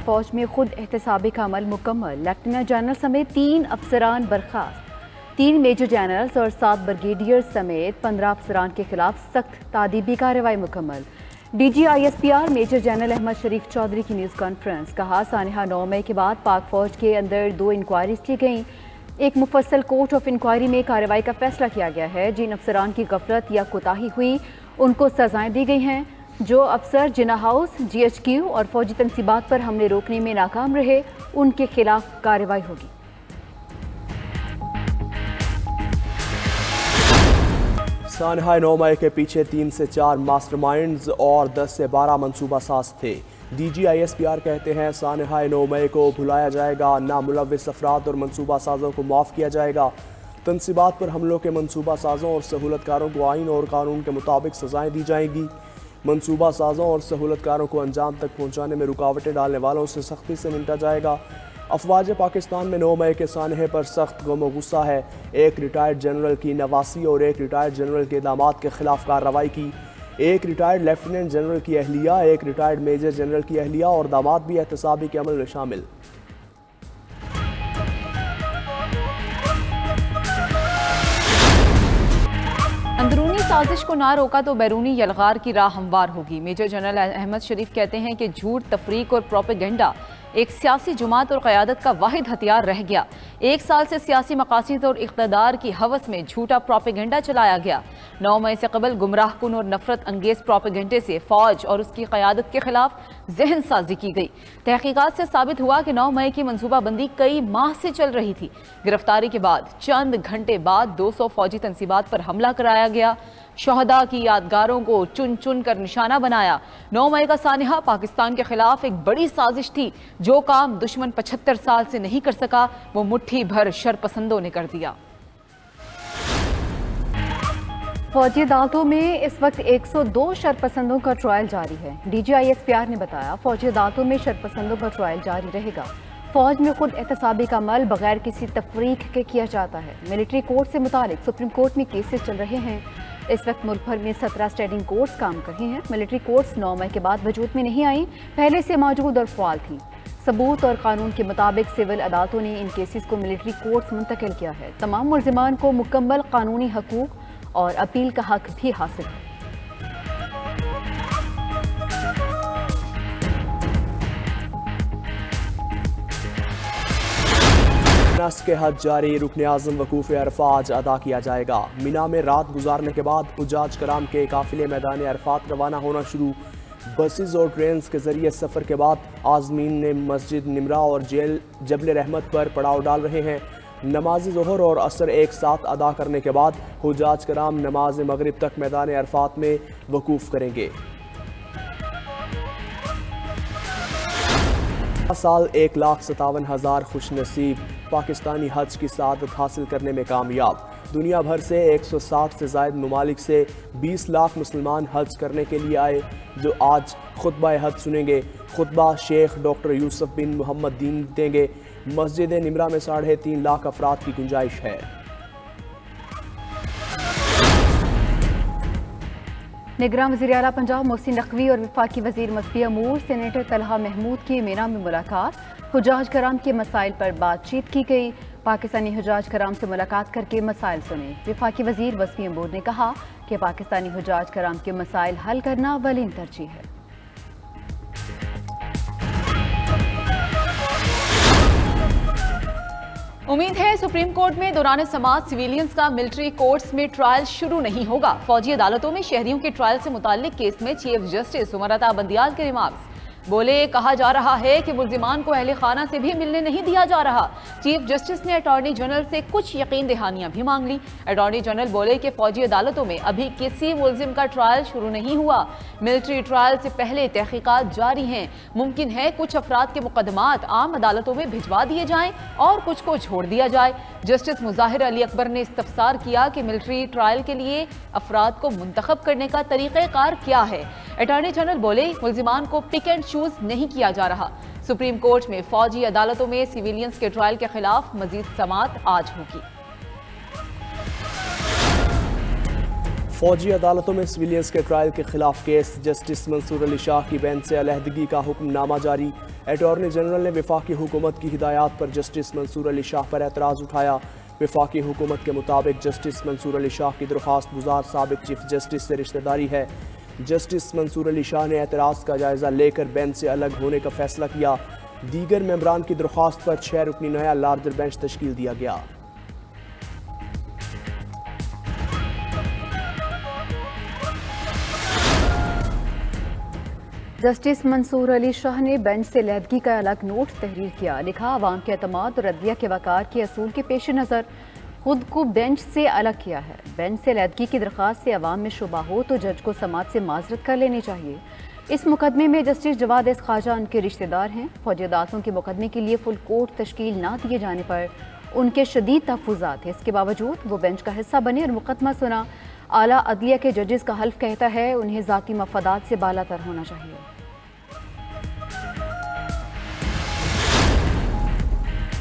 फौज में खुद एहतसाबी का अमल मुकम्मल। लेफ्टिनेंट जनरल समेत 3 अफसरान बर्खास्त। 3 मेजर जनरल्स और 7 ब्रिगेडियर समेत 15 अफसरान के खिलाफ सख्त तादीबी कार्रवाई मुकम्मल। DGISPR मेजर जनरल अहमद शरीफ चौधरी की न्यूज़ कॉन्फ्रेंस। कहा सानहा 9 मई के बाद पाक फौज के अंदर 2 इंक्वायरीज की गई। एक मुफस्सल कोर्ट ऑफ इंक्वायरी में कार्रवाई का फैसला किया गया है। जिन अफसरान की गफलत या कोताही हुई उनको सजाएं दी गई हैं। जो अफसर जिना हाउस, GHQ और फौजी तनसीबात पर हमले रोकने में नाकाम रहे उनके खिलाफ कार्रवाई होगी। सानहा 9 मई के पीछे 3 से 4 मास्टरमाइंड्स और 10 से 12 मंसूबा साज थे। DGISPR कहते हैं सानहा 9 मई को भुलाया जाएगा, नामुलव्विस अफराद और मंसूबा साजों को माफ़ किया जाएगा। तनसीबात पर हमलों के मंसूबा साजों और सहूलतकारों को आइन और कानून के मुताबिक सजाएं दी जाएंगी। मंसूबा साजों और सहूलतकारों को अंजाम तक पहुँचाने में रुकावटें डालने वालों से सख्ती से निपटा जाएगा। अफवाज पाकिस्तान में 9 मई के सानहे पर सख्त गम व गुस्सा है। एक रिटायर्ड जनरल की नवासी और एक रिटायर्ड जनरल के दामाद के खिलाफ कार्रवाई की। एक रिटायर्ड लेफ्टिनेंट जनरल की अहलिया, एक रिटायर्ड मेजर जनरल की अहलिया और दामाद भी एहतसाबी के अमल में शामिल। अंदरूनी साजिश को ना रोका तो बैरूनी यलगार की राह हमवार होगी। मेजर जनरल अहमद शरीफ कहते हैं कि झूठ, तफरीक और प्रोपेगेंडा एक सियासी जुमात और क़यादत का वाहिद हथियार रह गया। 1 साल से सियासी मकासद और इक़्तिदार की हवस में झूठा प्रोपेगेंडा चलाया गया। 9 मई से कबल गुमराहकुन और नफरत अंगेज प्रोपेगेंडे से फौज और उसकी क़यादत के खिलाफ जहन साजी की गई। तहकीकात से साबित हुआ कि 9 मई की मनसूबाबंदी कई माह से चल रही थी। गिरफ्तारी के बाद चंद घंटे बाद 200 फौजी तनसीबात पर हमला कराया गया। शहदा की यादगारों को चुन चुन कर निशाना बनाया। 9 मई का सानहा पाकिस्तान के खिलाफ एक बड़ी साजिश थी। जो काम दुश्मन 75 साल से नहीं कर सका वो मुट्ठी भर शरपसंदों ने कर दिया। फौजी अदालतों में इस वक्त 102 शरपसंदों का ट्रायल जारी है। DGISPR ने बताया फौजी अदालतों में शरपसंदों का ट्रायल जारी रहेगा। फौज में खुद एहतसाबी का अमल बगैर किसी तफरीक के किया जाता है। मिलिट्री कोर्ट से मुतालिक सुप्रीम कोर्ट में केसेस चल रहे हैं। इस वक्त मुल्क भर में 17 स्टैंडिंग कोर्ट्स काम कर रहे हैं। मिलिट्री कोर्ट्स 9 मई के बाद वजूद में नहीं आई, पहले से मौजूद और फ़ाल थी। सबूत और कानून के मुताबिक सिविल अदालतों ने इन केसेस को मिलिट्री कोर्ट्स मुंतकिल किया है। तमाम मुल्जिमान को मुकम्मल कानूनी हकूक और अपील का हक भी हासिल है। नस के हज जारी, रुकन आज़म वकूफ़ अरफात अदा किया जाएगा। मिना में रात गुजारने के बाद हुज्जाज कराम के काफिले मैदान अरफात रवाना होना शुरू। बसेस और ट्रेन के जरिए सफ़र के बाद आज़मीन ने मस्जिद निमरा और जेल जबल रहमत पर पड़ाव डाल रहे हैं। नमाज ज़ोहर और असर एक साथ अदा करने के बाद हुज्जाज कराम नमाज मगरिब तक मैदान अरफात में वकूफ़ करेंगे। साल 1,57,000 खुशनसीब पाकिस्तानी हज की सआदत हासिल करने में कामयाब। दुनिया भर से 160 से ज़ायद ममालिक से 20 लाख मुसलमान हज करने के लिए आए, जो आज खुतबा हज सुनेंगे। खुतबा शेख डॉक्टर यूसुफ बिन मोहम्मद दीन देंगे। मस्जिद निमरा में 3.5 लाख अफराद की गुंजाइश है। निगरान वज़ीर आला पंजाब मोहसिन नकवी और वफाकी वज़ीर मसबी अमूर सेनेटर तलहा महमूद की मीना में मुलाकात। हुज्जाज कराम के मसाइल पर बातचीत की गई। पाकिस्तानी हुज्जाज कराम से मुलाकात करके मसाइल सुने। वफाकी वज़ीर मसबी अमूर ने कहा कि पाकिस्तानी हुज्जाज कराम के मसाइल हल करना अव्वलीन तरजीह है। उम्मीद है सुप्रीम कोर्ट में दौरान समाअत सिविलियंस का मिलिट्री कोर्ट्स में ट्रायल शुरू नहीं होगा। फौजी अदालतों में शहरियों के ट्रायल से मुताल्लिक केस में चीफ जस्टिस उमर अता बंदियाल के रिमार्क्स। बोले, कहा जा रहा है कि मुल्जिमान को अहले खाना से भी मिलने नहीं दिया जा रहा। चीफ जस्टिस ने अटॉर्नी जनरल से कुछ यकीन दहानियां भी मांग ली। अटॉर्नी जनरल बोले कि फौजी अदालतों में अभी किसी मुल्जिम का ट्रायल शुरू नहीं हुआ। मिलिट्री ट्रायल से पहले तहकीकात जारी हैं। मुमकिन है कुछ अफराद के मुकदमात आम अदालतों में भिजवा दिए जाएं और कुछ को छोड़ दिया जाए। जस्टिस मुजाहिर अली अकबर ने इस्तफसार किया कि मिलिट्री ट्रायल के लिए अफराद को मुंतखब करने का तरीक़ेकार क्या है। अटॉर्नी जनरल बोले, मुल्जिमान को पिक एंड चूज नहीं किया जा रहा। सुप्रीम कोर्ट में फौजी अदालतों में सिविलियंस के ट्रायल के खिलाफ मजीद समाअत आज होगी। फौजी अदालतों में सिविलियंस के ट्रायल के खिलाफ केस, जस्टिस मंसूर अली शाह की बेंच से अलहदगी का हुक्मनामा जारी। अटॉर्नी जनरल ने वफाकी हुकूमत की हिदायत पर जस्टिस मंसूर अली शाह पर एतराज़ उठाया। वफाकी हुकूमत के मुताबिक जस्टिस मंसूर अली शाह की दरख्वास्त गुजार साबिक चीफ जस्टिस से रिश्तेदारी है। जस्टिस मंसूर अली शाह ने एतराज़ का जायज़ा लेकर बेंच से अलग होने का फैसला किया। दीगर मेंबरान की दरख्वास्त पर 6 रुकनी नया लार्जर बेंच तश्कील दिया गया। जस्टिस मंसूर अली शाह ने बेंच से अलहदगी का अलग नोट तहरीर किया। लिखा, अवाम के एतमाद और अदलिया के वकार के असूल के पेश नज़र खुद को बेंच से अलग किया है। बेंच से अलहदगी की दरख्वास्त से अवाम में शुबा हो तो जज को समात से माजरत कर लेनी चाहिए। इस मुकदमे में जस्टिस जवाद एस ख्वाजा उनके रिश्तेदार हैं। फौजी अदालतों के मुकदमे के लिए फुल कोर्ट तश्कील ना दिए जाने पर उनके शदीद तहफ़्फ़ुज़ात हैं। इसके बावजूद वो बेंच का हिस्सा बने और मुकदमा सुना। आला अदलिया के जजेस का हल्फ कहता है उन्हें ज़ाती मफादात से बालातर होना चाहिए।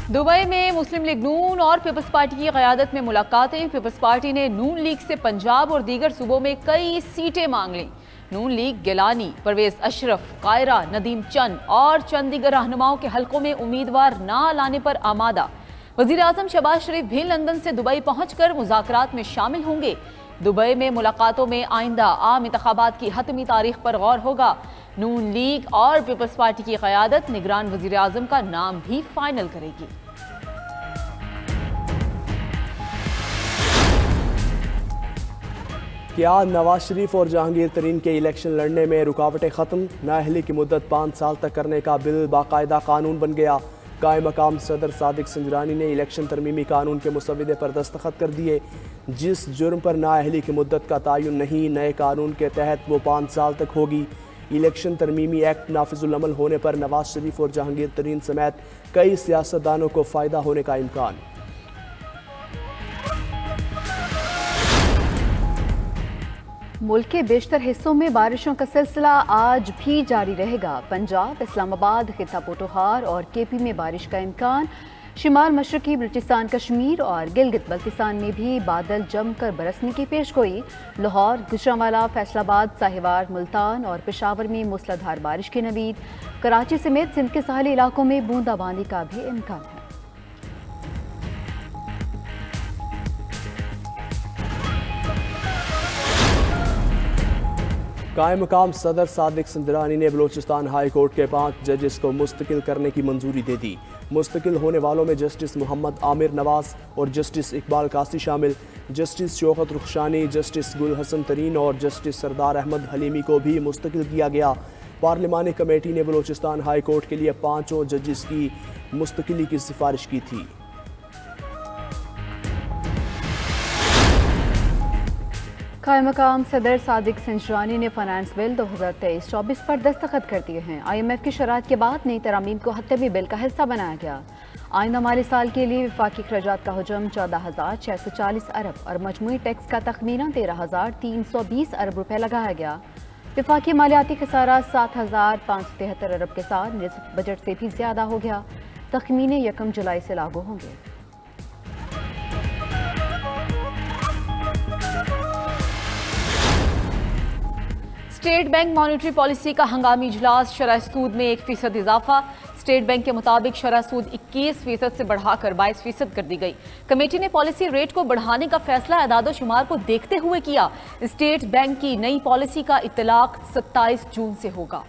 दुबई में मुस्लिम लीग नून और पीपल्स पार्टी की क़यादत में मुलाकातें। पीपल्स पार्टी ने नून लीग से पंजाब और दीगर सूबों में कई सीटें मांग लीं। नून लीग गिलानी, परवेज अशरफ, कायरा, नदीम चंद और चंद दीगर रहनुमाओं के हलकों में उम्मीदवार ना लाने पर आमादा। वज़ीर आज़म शहबाज शरीफ भी लंदन से दुबई पहुंचकर मुज़ाकरात में शामिल होंगे। दुबई में मुलाकातों में आइंदा आम इंतखाबात की हतमी तारीख पर गौर होगा। नून लीग और पीपल्स पार्टी की क़यादत निगरान वज़ीर आज़म का नाम भी फाइनल करेगी। क्या नवाज शरीफ और जहांगीर तरीन के इलेक्शन लड़ने में रुकावटें ख़त्म? नाअहली की मुद्दत 5 साल तक करने का बिल बाकायदा कानून बन गया। कायम मकाम सदर सादिक संजरानी ने इलेक्शन तरमीमी कानून के मुसवदे पर दस्तखत कर दिए। जिस जुर्म पर नाअहली की मुद्दत का तयन नहीं, नए कानून के तहत वो 5 साल तक होगी। इलेक्शन तरमीमी एक्ट नाफिजुल अमल होने पर नवाज शरीफ और जहांगीर तरीन समेत कई सियासतदानों को फ़ायदा होने का इम्कान। मुल्क के बेशतर हिस्सों में बारिशों का सिलसिला आज भी जारी रहेगा। पंजाब, इस्लामाबाद, खिता पोटोहार और केपी में बारिश का इम्कान। शिमाल मशरकी बलूचिस्तान, कश्मीर और गिलगित बल्तिस्तान में भी बादल जमकर बरसने की पेशगोई। लाहौर, गुजरांवाला, फैसलाबाद, साहिवाल, मुल्तान और पेशावर में मूसलाधार बारिश की नवीद। कराची समेत सिंध के साहली इलाकों में बूंदाबांदी का भी इम्कान है। कायम मकाम सदर सादिक संजरानी ने बलूचिस्तान हाई कोर्ट के 5 जजेस को मुस्तकिल करने की मंजूरी दे दी। मुस्तकिल होने वालों में जस्टिस मोहम्मद आमिर नवाज और जस्टिस इकबाल कासी शामिल। जस्टिस शौकत रुखशानी, जस्टिस गुल हसन तरीन और जस्टिस सरदार अहमद हलीमी को भी मुस्तकिल किया गया। पार्लिमानी कमेटी ने बलूचिस्तान हाई कोर्ट के लिए 5 जजेस की मुस्तकिली की सिफारिश की थी। कायम मकाम सदर सादिक संजरानी ने फाइनेंस बिल 2023-24 पर दस्तखत कर दिए हैं। IMF की शरात के बाद नई तरामीम को हतमी बिल का हिस्सा बनाया गया। आइंदा माली साल के लिए वफाकी अखराजात का हजम 14,640 अरब और मजमूई टैक्स का तखमीना 13,320 अरब रुपए लगाया गया। वफाकी मालियाती खसारा 7,573 अरब के साथ निस्फ बजट से भी ज्यादा हो गया। तखमीने 1 जुलाई से लागू होंगे। स्टेट बैंक मॉनिटरी पॉलिसी का हंगामी इजलास, शरह सूद में 1% इजाफा। स्टेट बैंक के मुताबिक शरह सूद 21% से बढ़ाकर 22% कर दी गई। कमेटी ने पॉलिसी रेट को बढ़ाने का फैसला एदादो शुमार को देखते हुए किया। स्टेट बैंक की नई पॉलिसी का इत्तलाक 27 जून से होगा।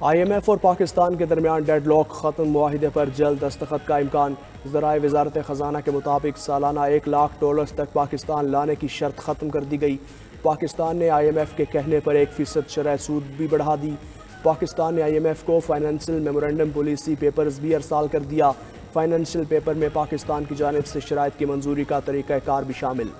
IMF और पाकिस्तान के दरमियान डेडलॉक ख़त्म, मुआहिदे पर जल्द दस्तखत का इम्कान। ज़राए वज़ारत ख़जाना के मुताबिक सालाना $1 लाख तक पाकिस्तान लाने की शर्त ख़त्म कर दी गई। पाकिस्तान ने IMF के कहने पर 1% शरह सूद भी बढ़ा दी। पाकिस्तान ने IMF को फाइनेंशियल मेमोरेंडम पॉलिसी पेपर्स भी अरसाल कर दिया। फाइनेंशियल पेपर में पाकिस्तान की जानिब से शराइत की मंजूरी का तरीक़ाकार भी शामिल।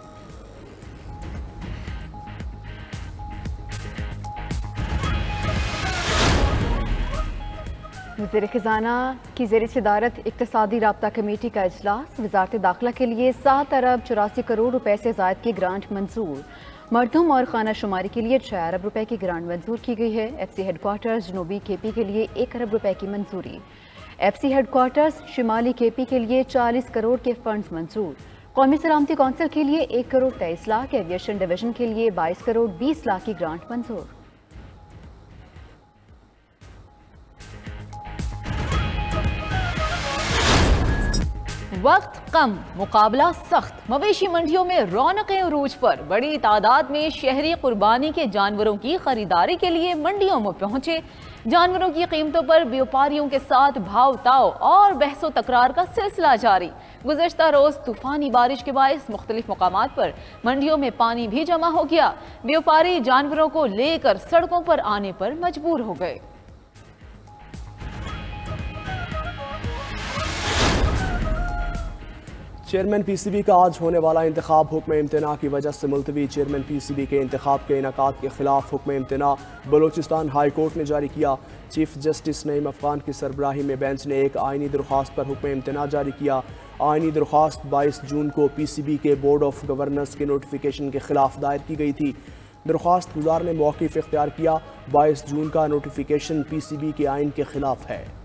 वज़ीर ख़ज़ाना की ज़ेर सदारत इक़्तिसादी राब्ता कमेटी का इजलास। वज़ारत दाखिला के लिए 7 अरब 84 करोड़ रुपए से ज़ायद की ग्रांट मंजूर। मरदूम और खाना शुमारी के लिए 6 अरब रुपए की ग्रांट मंजूर की गई है। FC हेडक्वार्टर्स जनूबी KP के लिए 1 अरब रुपए की मंजूरी। FC हेडक्वार्टर्स शिमाली KP के लिए 40 करोड़ के फंड्स मंजूर। कौमी सलामती कौंसिल के लिए 1 करोड़ 23 लाख, एविएशन डिवीजन के लिए 22 करोड़ 20 लाख की ग्रांट मंजूर। वक्त कम, मुकाबला सख्त। मवेशी मंडियों में रौनकें उरूज पर। बड़ी तादाद में शहरी कुर्बानी के जानवरों की खरीदारी के लिए मंडियों में पहुंचे। जानवरों की कीमतों पर व्यापारियों के साथ भाव ताव और बहसो तकरार का सिलसिला जारी। गुज़श्ता रोज तूफानी बारिश के बायस मुख्तलिफ मकामात पर मंडियों में पानी भी जमा हो गया। व्यापारी जानवरों को लेकर सड़कों पर आने पर मजबूर हो गए। चेयरमैन PCB का आज होने वाला इंतखाब हुक्म इम्तना की वजह से मुलतवी। चेयरमैन PCB के इंतखाब के इनकाद के खिलाफ हुक्म इम्तना बलोचिस्तान हाई कोर्ट ने जारी किया। चीफ जस्टिस नईम अफगान की सरबराही में बेंच ने एक आइनी दरख्वास्त पर हुक्म इम्तना जारी किया। आइनी दरख्वास्त 22 जून को PCB के बोर्ड ऑफ गवर्नर्स के नोटिफिकेशन के खिलाफ दायर की गई थी। दरख्वास्त गुजार ने मौक़िफ़ इख्तियार किया। 22 जून का नोटिफिकेशन PCB के आइन के खिलाफ है।